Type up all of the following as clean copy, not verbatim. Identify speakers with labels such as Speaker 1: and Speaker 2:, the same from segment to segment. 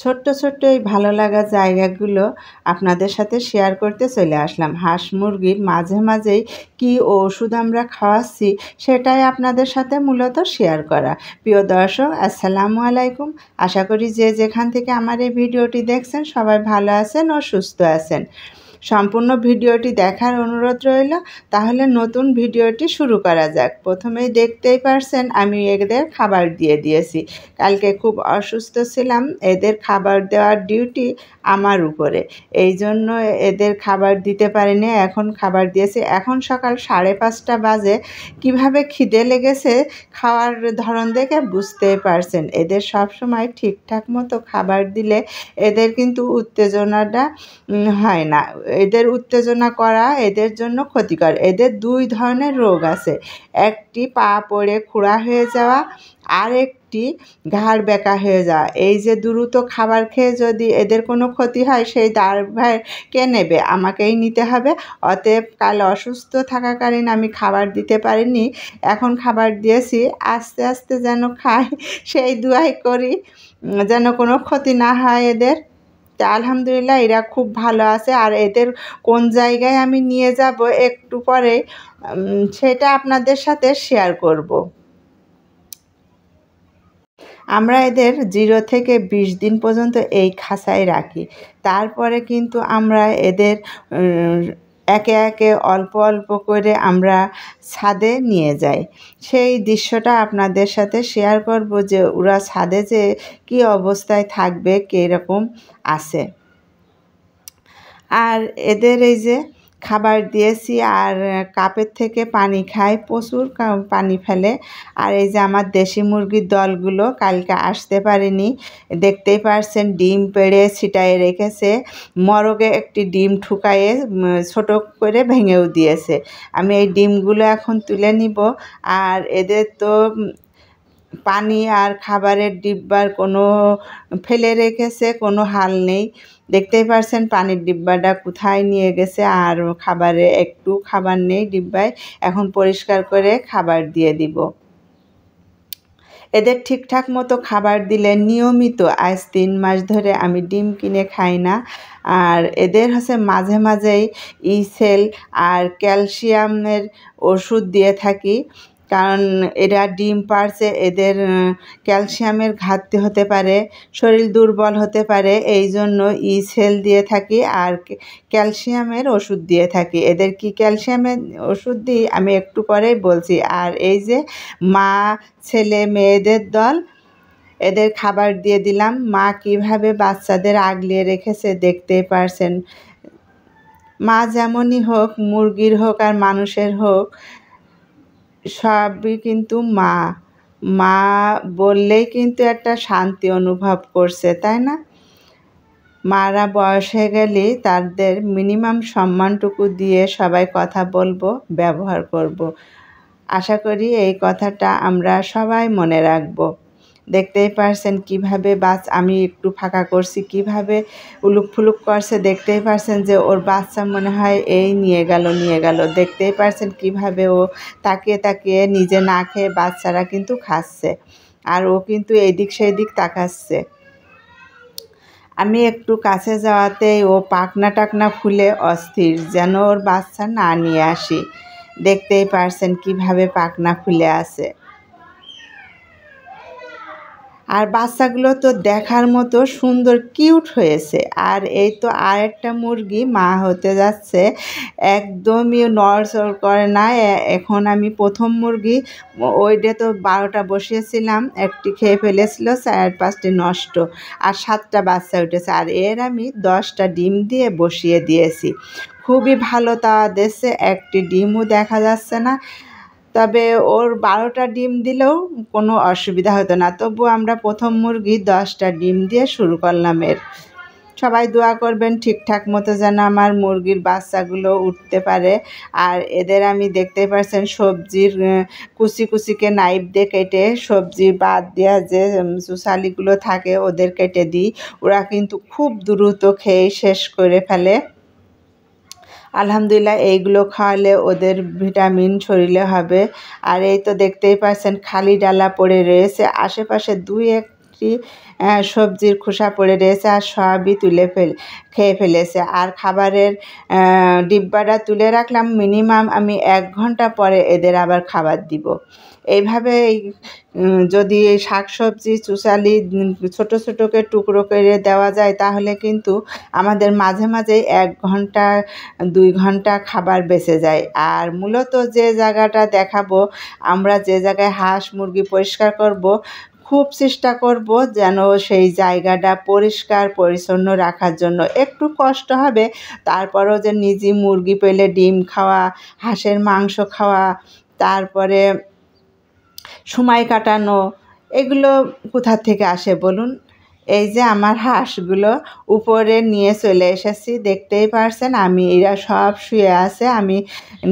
Speaker 1: ছোট্ট ছোট্ট এই ভালো লাগা জায়গাগুলো আপনাদের সাথে শেয়ার করতে চলে আসলাম। হাঁস মুরগির মাঝে মাঝেই কি ওষুধ আমরা খাওয়াচ্ছি সেটাই আপনাদের সাথে মূলত শেয়ার করা। প্রিয় দর্শক, আসসালামু আলাইকুম। আশা করি যে যেখান থেকে আমার এই ভিডিওটি দেখছেন সবাই ভালো আছেন ও সুস্থ আছেন। সম্পূর্ণ ভিডিওটি দেখার অনুরোধ রইল। তাহলে নতুন ভিডিওটি শুরু করা যাক। প্রথমেই দেখতেই পারছেন আমি এদের খাবার দিয়ে দিয়েছি। কালকে খুব অসুস্থ ছিলাম, এদের খাবার দেওয়ার ডিউটি আমার উপরে, এই জন্য এদের খাবার দিতে পারিনি। এখন খাবার দিয়েছি। এখন সকাল 5:30 বাজে। কিভাবে খিদে লেগেছে খাওয়ার ধরন দেখে বুঝতেই পারছেন। এদের সব সময় ঠিকঠাক মতো খাবার দিলে এদের কিন্তু উত্তেজনাটা হয় না। এদের উত্তেজনা করা এদের জন্য ক্ষতিকর। এদের 2 ধরনের রোগ আছে, একটি পা পড়ে খোঁড়া হয়ে যাওয়া, আর একটি ঘাড় বেঁকা হয়ে যাওয়া। এই যে দ্রুত খাবার খেয়ে যদি এদের কোনো ক্ষতি হয় সেই দায়ভার কে নেবে? আমাকেই নিতে হবে। অতএব কাল অসুস্থ থাকাকালীন আমি খাবার দিতে পারিনি, এখন খাবার দিয়েছি। আস্তে আস্তে যেন খায় সেই দুয়াই করি, যেন কোনো ক্ষতি না হয় এদের। তা আলহামদুলিল্লাহ এরা খুব ভালো আছে। আর এদের কোন জায়গায় আমি নিয়ে যাব একটু পরে সেটা আপনাদের সাথে শেয়ার করব। আমরা এদের 0 থেকে 20 দিন পর্যন্ত এই খাঁচায় রাখি। তারপরে কিন্তু আমরা এদের একে একে অল্প অল্প করে আমরা ছাদে নিয়ে যাই। সেই দৃশ্যটা আপনাদের সাথে শেয়ার করব যে ওরা ছাদে যে কী অবস্থায় থাকবে, কীরকম আছে। আর এদের এই যে খাবার দিয়েছি আর কাপের থেকে পানি খায়, প্রচুর পানি ফেলে। আর এই যে আমার দেশি মুরগির দলগুলো কালকে আসতে পারেনি, দেখতেই পারছেন ডিম পেড়ে ছিটায়ে রেখেছে। মরগে একটি ডিম ঠুকায়ে ছোট করে ভেঙেও দিয়েছে। আমি এই ডিমগুলো এখন তুলে নিব। আর এদের তো পানি আর খাবারের ডিব্বার কোনো ফেলে রেখেছে কোনো হাল নেই। দেখতেই পারছেন পানির ডিব্বাটা কোথায় নিয়ে গেছে, আর খাবারে একটু খাবার নেই ডিব্বায়। এখন পরিষ্কার করে খাবার দিয়ে দিব। এদের ঠিকঠাক মতো খাবার দিলে নিয়মিত আজ 3 মাস ধরে আমি ডিম কিনে খাই না। আর এদের হচ্ছে মাঝে মাঝেই ইসেল আর ক্যালসিয়ামের ওষুধ দিয়ে থাকি, কারণ এরা ডিম পাড়ছে, এদের ক্যালসিয়ামের ঘাটতি হতে পারে, শরীর দুর্বল হতে পারে, এই জন্য ইসেল দিয়ে থাকি আর ক্যালসিয়ামের ওষুধ দিয়ে থাকি। এদের কি ক্যালসিয়ামের ওষুধ দিই আমি একটু পরেই বলছি। আর এই যে মা ছেলে মেয়েদের দল, এদের খাবার দিয়ে দিলাম। মা কিভাবে বাচ্চাদের আগলিয়ে রেখেছে দেখতেই পারছেন। মা যেমনই হোক, মুরগির হোক আর মানুষের হোক, সবই কিন্তু মা। মা বললেই কিন্তু একটা শান্তি অনুভব করছে, তাই না? মারা বয়স হয়ে গেলে তাদের মিনিমাম সম্মানটুকু দিয়ে সবাই কথা বলবো, ব্যবহার করব। আশা করি এই কথাটা আমরা সবাই মনে রাখব। দেখতেই পারছেন কিভাবে আমি একটু ফাঁকা করছি, কিভাবে উলুক ফুলুক করছে। দেখতেই পারছেন যে ওর বাচ্চা মনে হয় এই নিয়ে গেল। দেখতেই পারছেন কিভাবে ও তাকিয়ে তাকিয়ে নিজে না খেয়ে বাচ্চারা কিন্তু খাচ্ছে, আর ও কিন্তু এইদিক সেইদিক তাকাচ্ছে। আমি একটু কাছে যাওয়াতেই ও পাখনা টাকনা ফুলে অস্থির, যেন ওর বাচ্চা না নিয়ে আসি। দেখতেই পারছেন কিভাবে পাখনা ফুলে আছে। আর বাচ্চাগুলো তো দেখার মতো সুন্দর কিউট হয়েছে। আর এই তো আরেকটা মুরগি মা হতে যাচ্ছে, একদমই নড়চড় করে না। এখন আমি প্রথম মুরগি, ওইটা তো 12টা বসিয়েছিলাম, একটি খেয়ে ফেলেছিল, 4-5টি নষ্ট, আর 7টা বাচ্চা উঠেছে। আর এর আমি 10টা ডিম দিয়ে বসিয়ে দিয়েছি। খুবই ভালো তাওয়া দিচ্ছে, একটি ডিমও দেখা যাচ্ছে না। তবে ওর 12টা ডিম দিলেও কোনো অসুবিধা হতো না। তবু আমরা প্রথম মুরগি 10টা ডিম দিয়ে শুরু করলাম। সবাই দোয়া করবেন ঠিকঠাক মতো যেন আমার মুরগির বাচ্চাগুলো উঠতে পারে। আর এদের আমি দেখতেই পাচ্ছেন সবজির কুচি কুচিকে নাইফ দিয়ে কেটে সবজি বাদ দেওয়া যে চুসালিগুলো থাকে ওদের কেটে দিই। ওরা কিন্তু খুব দ্রুত খেয়ে শেষ করে ফেলে। আলহামদুলিল্লাহ এইগুলো খাওয়ালে ওদের ভিটামিন শরীরে হবে। আর এই তো দেখতেই পাচ্ছেন খালি ডালা পড়ে রয়েছে, আশেপাশে 2-1 একটি সবজির খোসা পড়ে রয়েছে আর সবই খেয়ে ফেলেছে। আর খাবারের ডিব্বাটা তুলে রাখলাম, মিনিমাম আমি 1 ঘন্টা পরে এদের আবার খাবার দিব। এইভাবে যদি শাকসবজি চুষালি ছোট ছোটকে টুকরো করে দেওয়া যায় তাহলে কিন্তু আমাদের মাঝে মাঝে 1 ঘন্টা 2 ঘন্টা খাবার বেঁচে যায়। আর মূলত যে জায়গাটা দেখাবো, আমরা যে জায়গায় হাঁস মুরগি পরিষ্কার করব, খুব চেষ্টা করব যেন সেই জায়গাটা পরিষ্কার পরিচ্ছন্ন রাখার জন্য। একটু কষ্ট হবে, তারপরেও যে নিজে মুরগি পেলে ডিম খাওয়া, হাঁসের মাংস খাওয়া, তারপরে সময় কাটানো, এগুলো কোথা থেকে আসে বলুন? এই যে আমার হাঁসগুলো উপরে নিয়ে চলে এসেছি, দেখতেই পারছেন এরা সব শুয়ে আছে। আমি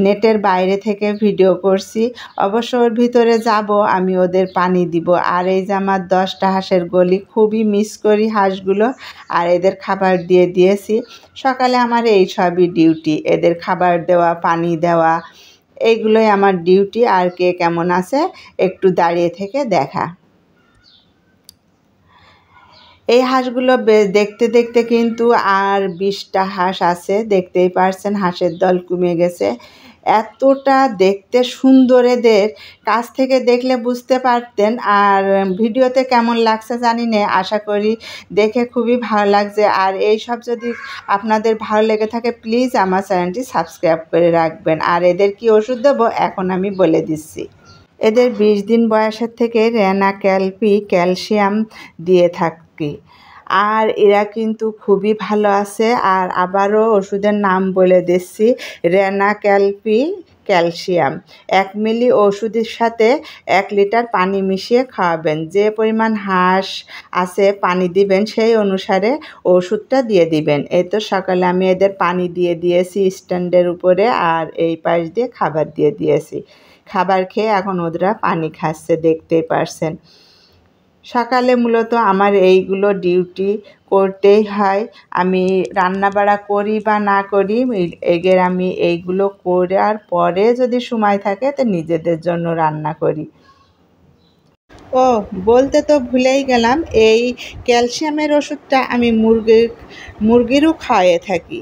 Speaker 1: নেটের বাইরে থেকে ভিডিও করছি। অবশ্য ওর ভিতরে যাব, আমি ওদের পানি দিব। আর এই যে আমার 10টা হাঁসের গলি, খুবই মিস করি হাঁসগুলো। আর এদের খাবার দিয়েছি। সকালে আমার এই সবই ডিউটি, এদের খাবার দেওয়া, পানি দেওয়া, এইগুলোই আমার ডিউটি। আর কে কেমন আছে একটু দাঁড়িয়ে থেকে দেখা। এই হাঁসগুলো দেখতে দেখতে কিন্তু আর 20টা হাঁস আছে, দেখতেই পারছেন হাঁসের দল কমে গেছে। এতটা দেখতে সুন্দর, এদের কাছ থেকে দেখলে বুঝতে পারতেন। আর ভিডিওতে কেমন লাগছে জানি না, আশা করি দেখে খুবই ভালো লাগছে। আর এই সব যদি আপনাদের ভালো লেগে থাকে প্লিজ আমার চ্যানেলটি সাবস্ক্রাইব করে রাখবেন। আর এদের কি ওষুধ দেবো এখন আমি বলে দিচ্ছি। এদের 20 দিন বয়সের থেকে রেনা ক্যালপি ক্যালসিয়াম দিয়ে থাকি। আর এরা কিন্তু খুবই ভালো আছে। আর আবারও ওষুধের নাম বলে দিচ্ছি, রেনা ক্যালপি ক্যালসিয়াম। 1 মিলি ওষুধের সাথে 1 লিটার পানি মিশিয়ে খাওয়াবেন। যে পরিমাণ হাঁস আছে পানি দিবেন সেই অনুসারে ওষুধটা দিয়ে দিবেন। এই তো সকালে আমি এদের পানি দিয়ে দিয়েছি স্ট্যান্ডের উপরে, আর এই পাশ দিয়ে খাবার দিয়ে দিয়েছি। খাবার খেয়ে এখন ওরা পানি খাচ্ছে, দেখতেই পারছেন। সকালে মূলত আমার এইগুলো ডিউটি করতেই হয়। আমি রান্নাবাড়া করি বা না করি, আমি এইগুলো করার পরে যদি সময় থাকে তো নিজেদের জন্য রান্না করি। ও বলতে তো ভুলেই গেলাম, এই ক্যালসিয়ামের ওষুধটা আমি মুরগিরও খাইয়ে থাকি।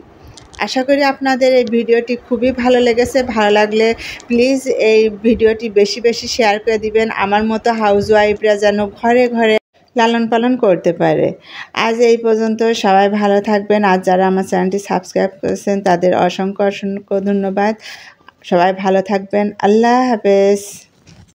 Speaker 1: আশা করি আপনাদের এই ভিডিওটি খুবই ভালো লেগেছে। ভালো লাগলে প্লিজ এই ভিডিওটি বেশি বেশি শেয়ার করে দিবেন, আমার মতো হাউসওয়াইফরা যেন ঘরে ঘরে লালন পালন করতে পারে। আজ এই পর্যন্ত, সবাই ভালো থাকবেন। আর যারা আমার চ্যানেলটি সাবস্ক্রাইব করেছেন তাদের অসংখ্য অসংখ্য ধন্যবাদ। সবাই ভালো থাকবেন। আল্লাহ হাফেজ।